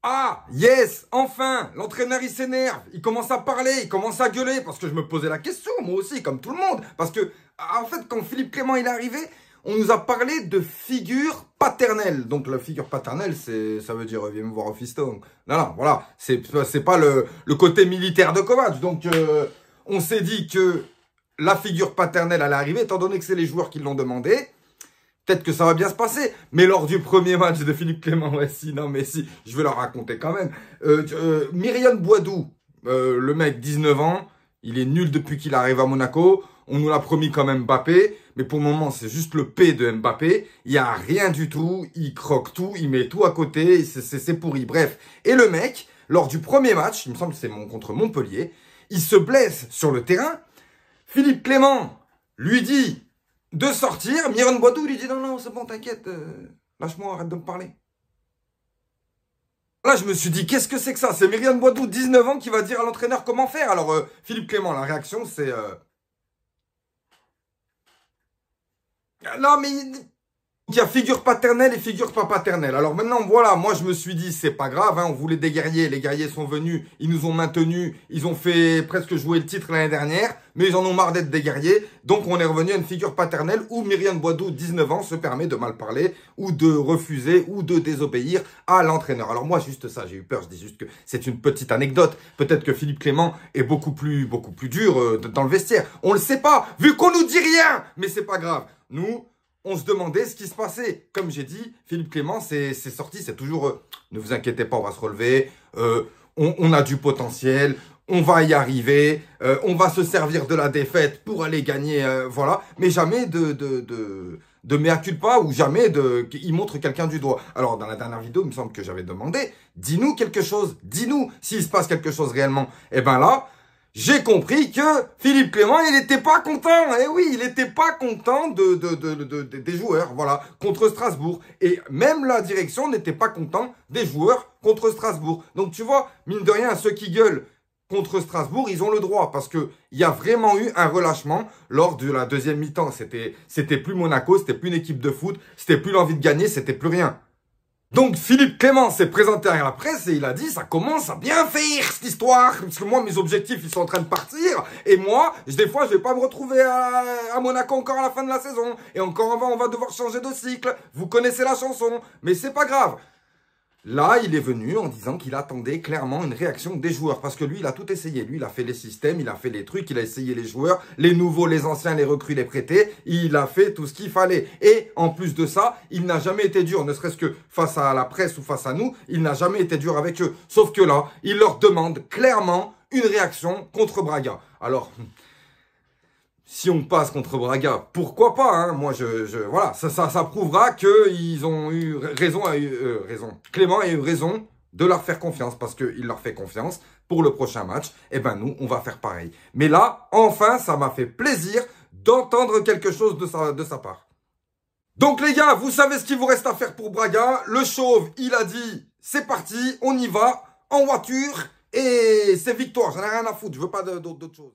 Ah, yes, enfin, l'entraîneur il s'énerve, il commence à parler, il commence à gueuler, parce que je me posais la question, moi aussi, comme tout le monde. Parce que, en fait, quand Philippe Clément il est arrivé, on nous a parlé de figure paternelle. Donc la figure paternelle, ça veut dire viens me voir au fiston. Non, non, voilà, c'est pas le côté militaire de Kovac. Donc on s'est dit que la figure paternelle allait arriver, étant donné que c'est les joueurs qui l'ont demandé. Peut-être que ça va bien se passer. Mais lors du premier match de Philippe Clément, ouais, si, non, mais si, je vais leur raconter quand même. Myriam Boadou, le mec, 19 ans, il est nul depuis qu'il arrive à Monaco. On nous l'a promis quand même Mbappé. Mais pour le moment, c'est juste le P de Mbappé. Il n'y a rien du tout. Il croque tout. Il met tout à côté. C'est pourri. Bref. Et le mec, lors du premier match, il me semble que c'est contre Montpellier, il se blesse sur le terrain. Philippe Clément lui dit de sortir. Myriam Boadou lui dit non, non, c'est bon, t'inquiète. Lâche-moi, arrête de me parler. Là, je me suis dit, qu'est-ce que c'est que ça? C'est Myriam Boadou, 19 ans, qui va dire à l'entraîneur comment faire. Alors, Philippe Clément, la réaction, c'est... Non, mais il y a figure paternelle et figure pas paternelle. Alors maintenant, voilà, moi je me suis dit, c'est pas grave, hein, on voulait des guerriers. Les guerriers sont venus, ils nous ont maintenus, ils ont fait presque jouer le titre l'année dernière, mais ils en ont marre d'être des guerriers. Donc on est revenu à une figure paternelle où Myriam Boadou, 19 ans, se permet de mal parler ou de refuser ou de désobéir à l'entraîneur. Alors moi, juste ça, j'ai eu peur, je dis juste que c'est une petite anecdote. Peut-être que Philippe Clément est beaucoup plus dur dans le vestiaire. On le sait pas, vu qu'on nous dit rien, mais c'est pas grave. Nous, on se demandait ce qui se passait. Comme j'ai dit, Philippe Clément, c'est sorti, c'est toujours ne vous inquiétez pas, on va se relever, on a du potentiel, on va y arriver, on va se servir de la défaite pour aller gagner, voilà. Mais jamais de mea culpa ou jamais il montre quelqu'un du doigt. Alors, dans la dernière vidéo, il me semble que j'avais demandé, dis-nous quelque chose, dis-nous s'il se passe quelque chose réellement. Et ben là, j'ai compris que Philippe Clément, il n'était pas content. Eh oui, il n'était pas content des joueurs, voilà, contre Strasbourg. Et même la direction n'était pas content des joueurs contre Strasbourg. Donc tu vois, mine de rien, ceux qui gueulent contre Strasbourg, ils ont le droit. Parce que il y a vraiment eu un relâchement lors de la deuxième mi-temps. C'était plus Monaco, c'était plus une équipe de foot, c'était plus l'envie de gagner, c'était plus rien. Donc Philippe Clément s'est présenté à la presse et il a dit ça commence à bien faire cette histoire parce que moi mes objectifs ils sont en train de partir et moi des fois je vais pas me retrouver à Monaco encore à la fin de la saison et encore on va devoir changer de cycle. Vous connaissez la chanson mais c'est pas grave. Là, il est venu en disant qu'il attendait clairement une réaction des joueurs. Parce que lui, il a tout essayé. Lui, il a fait les systèmes, il a fait les trucs, il a essayé les joueurs, les nouveaux, les anciens, les recrues, les prêtés. Il a fait tout ce qu'il fallait. Et en plus de ça, il n'a jamais été dur, ne serait-ce que face à la presse ou face à nous, il n'a jamais été dur avec eux. Sauf que là, il leur demande clairement une réaction contre Braga. Alors... si on passe contre Braga, pourquoi pas, hein? Moi, voilà, ça prouvera qu'ils ont eu raison. Clément a eu raison de leur faire confiance parce qu'il leur fait confiance pour le prochain match. Et ben nous, on va faire pareil. Mais là, enfin, ça m'a fait plaisir d'entendre quelque chose de sa part. Donc les gars, vous savez ce qu'il vous reste à faire pour Braga. Le chauve, il a dit, c'est parti, on y va, en voiture, et c'est victoire. J'en ai rien à foutre, je veux pas d'autre chose.